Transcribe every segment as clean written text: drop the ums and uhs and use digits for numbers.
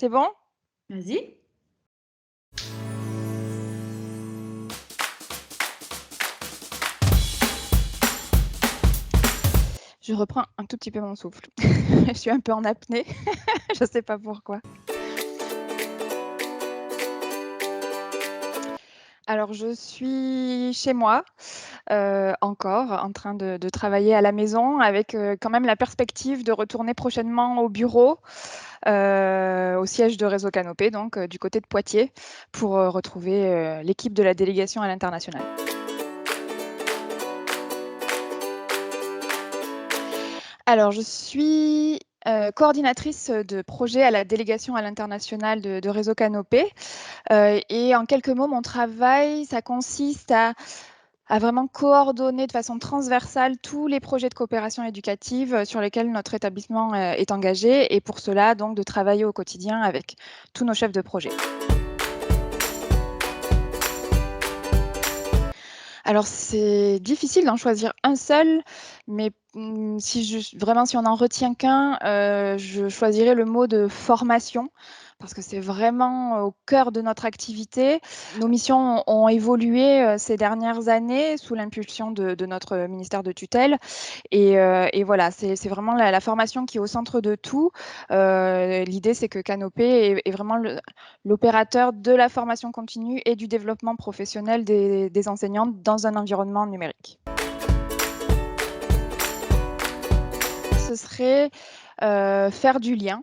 C'est bon? Vas-y. Je reprends un tout petit peu mon souffle. Je suis un peu en apnée, je sais pas pourquoi. Alors je suis chez moi, encore en train de travailler à la maison avec, quand même la perspective de retourner prochainement au bureau, au siège de Réseau Canopé donc, du côté de Poitiers pour, retrouver, l'équipe de la délégation à l'international. Alors, je suis, coordinatrice, de projet à la délégation à l'international de Réseau Canopé, et en quelques mots, mon travail, ça consiste à vraiment coordonner de façon transversale tous les projets de coopération éducative, sur lesquels notre établissement, est engagé et pour cela, donc de travailler au quotidien avec tous nos chefs de projet. Alors c'est difficile d'en choisir un seul, mais si on en retient qu'un, je choisirais le mot de formation parce que c'est vraiment au cœur de notre activité. Nos missions ont évolué, ces dernières années sous l'impulsion de notre ministère de tutelle et voilà, c'est vraiment la formation qui est au centre de tout. L'idée, c'est que Canopé est vraiment l'opérateur de la formation continue et du développement professionnel des enseignants dans un environnement numérique. Ce serait, faire du lien,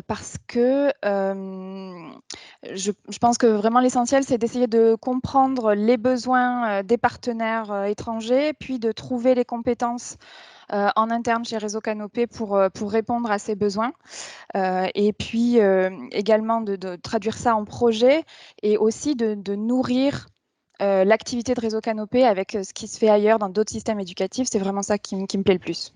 parce que, je pense que vraiment l'essentiel, c'est d'essayer de comprendre les besoins, des partenaires, étrangers, puis de trouver les compétences, en interne chez Réseau Canopé pour répondre à ces besoins. Et puis, également de traduire ça en projet et aussi de nourrir, l'activité de Réseau Canopé avec, ce qui se fait ailleurs dans d'autres systèmes éducatifs. C'est vraiment ça qui me plaît le plus.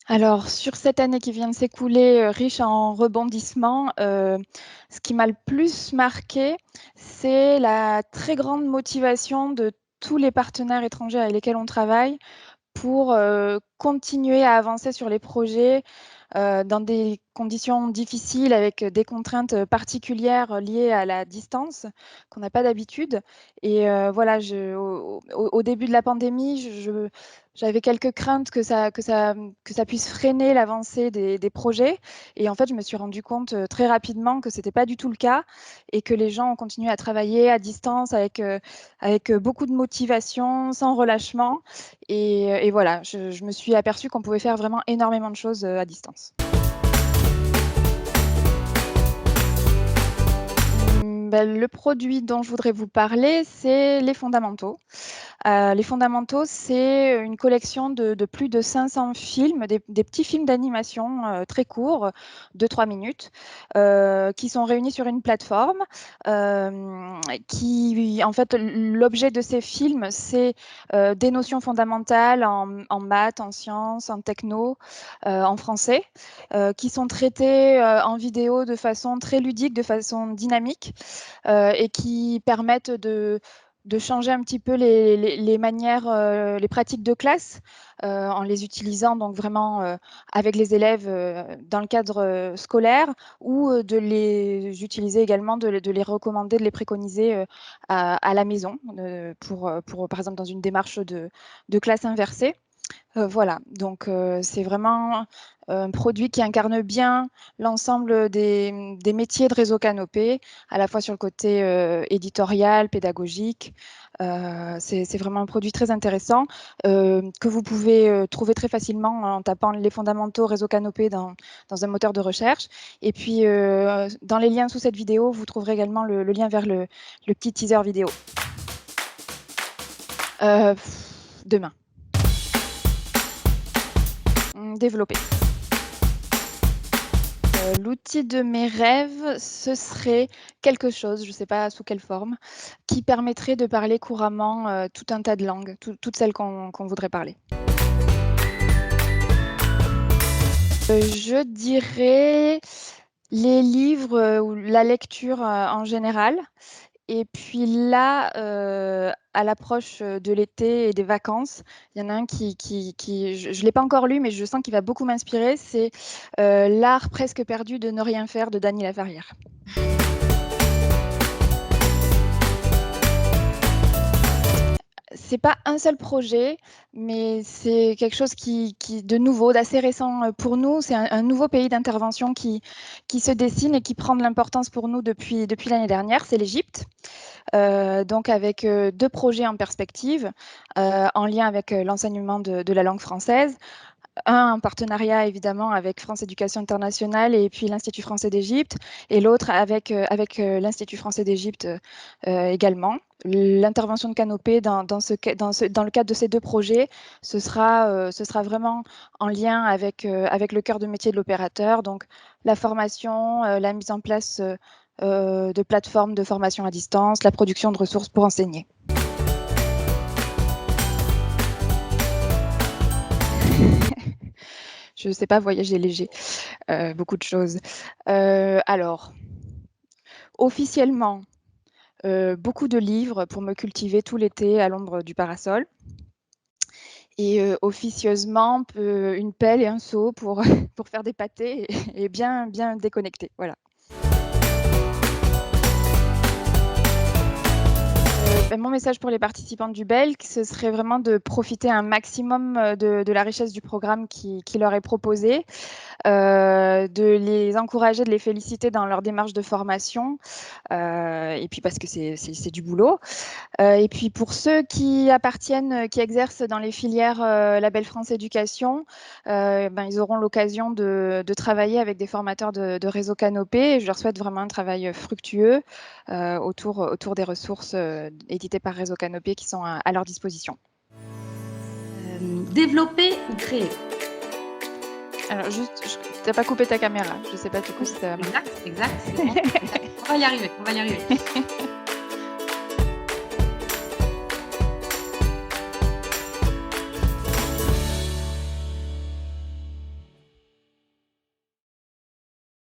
Alors sur cette année qui vient de s'écouler, riche en rebondissements, ce qui m'a le plus marqué, c'est la très grande motivation de tous les partenaires étrangers avec lesquels on travaille pour, continuer à avancer sur les projets, dans des conditions difficiles avec, des contraintes, particulières liées à la distance qu'on n'a pas d'habitude et voilà, au début de la pandémie, j'avais quelques craintes que ça puisse freiner l'avancée des projets et en fait, je me suis rendu compte, très rapidement que c'était pas du tout le cas et que les gens ont continué à travailler à distance avec beaucoup de motivation, sans relâchement et voilà, je me suis aperçue qu'on pouvait faire vraiment énormément de choses, à distance. Le produit dont je voudrais vous parler, c'est les fondamentaux. Les fondamentaux, c'est une collection de plus de 500 films, des petits films d'animation, très courts, 2-3 minutes, qui sont réunis sur une plateforme, qui en fait, l'objet de ces films, c'est, des notions fondamentales en maths, en sciences, en techno, en français, qui sont traitées, en vidéo de façon très ludique, de façon dynamique, et qui permettent de changer un petit peu les manières, les pratiques de classe, en les utilisant donc vraiment, avec les élèves, dans le cadre, scolaire ou, de les utiliser également, de les recommander, de les préconiser, à la maison, pour, par exemple, dans une démarche de classe inversée. Voilà, donc c'est vraiment un produit qui incarne bien l'ensemble des métiers de Réseau Canopé, à la fois sur le côté, éditorial, pédagogique. C'est vraiment un produit très intéressant, que vous pouvez, trouver très facilement en tapant les fondamentaux Réseau Canopé dans un moteur de recherche et puis, dans les liens sous cette vidéo, vous trouverez également le lien vers le petit teaser vidéo. Heu, Demain. Développer. L'outil de mes rêves, ce serait quelque chose, je ne sais pas sous quelle forme, qui permettrait de parler couramment, tout un tas de langues, toutes celles qu'on voudrait parler. Je dirais les livres, ou la lecture, en général Et puis là, à l'approche de l'été et des vacances, il y en a un qui je ne l'ai pas encore lu, mais je sens qu'il va beaucoup m'inspirer. C'est L'art presque perdu de ne rien faire de Dany Laferrière. C'est pas un seul projet, mais c'est quelque chose de nouveau, d'assez récent pour nous. C'est un nouveau pays d'intervention qui se dessine et qui prend de l'importance pour nous depuis l'année dernière. C'est l'Égypte. Donc avec 2 projets en perspective, en lien avec l'enseignement de la langue française. Un en partenariat évidemment avec France Éducation Internationale et puis l'Institut français d'Égypte, et l'autre avec l'Institut français d'Égypte également. L'intervention de Canopé dans le cadre de ces 2 projets, ce sera vraiment en lien avec le cœur de métier de l'opérateur, donc la formation, la mise en place de plateformes de formation à distance, la production de ressources pour enseigner. Je ne sais pas, voyager léger, beaucoup de choses. Alors, officiellement, beaucoup de livres pour me cultiver tout l'été à l'ombre du parasol. Et officieusement, une pelle et un seau pour, pour faire des pâtés et bien déconnecter. Voilà. Mon message pour les participantes du BELC, ce serait vraiment de profiter un maximum de la richesse du programme qui leur est proposé, de les encourager, de les féliciter dans leur démarche de formation, et puis parce que c'est du boulot. Et puis pour ceux qui exercent dans les filières Label France Éducation, ils auront l'occasion de travailler avec des formateurs de réseau Canopé. Et je leur souhaite vraiment un travail fructueux autour des ressources éditées par Réseau Canopé qui sont à leur disposition. Développer ou créer? Alors juste, tu n'as pas coupé ta caméra. Je ne sais pas du coup si ça... Exact, c'est bon. On va y arriver.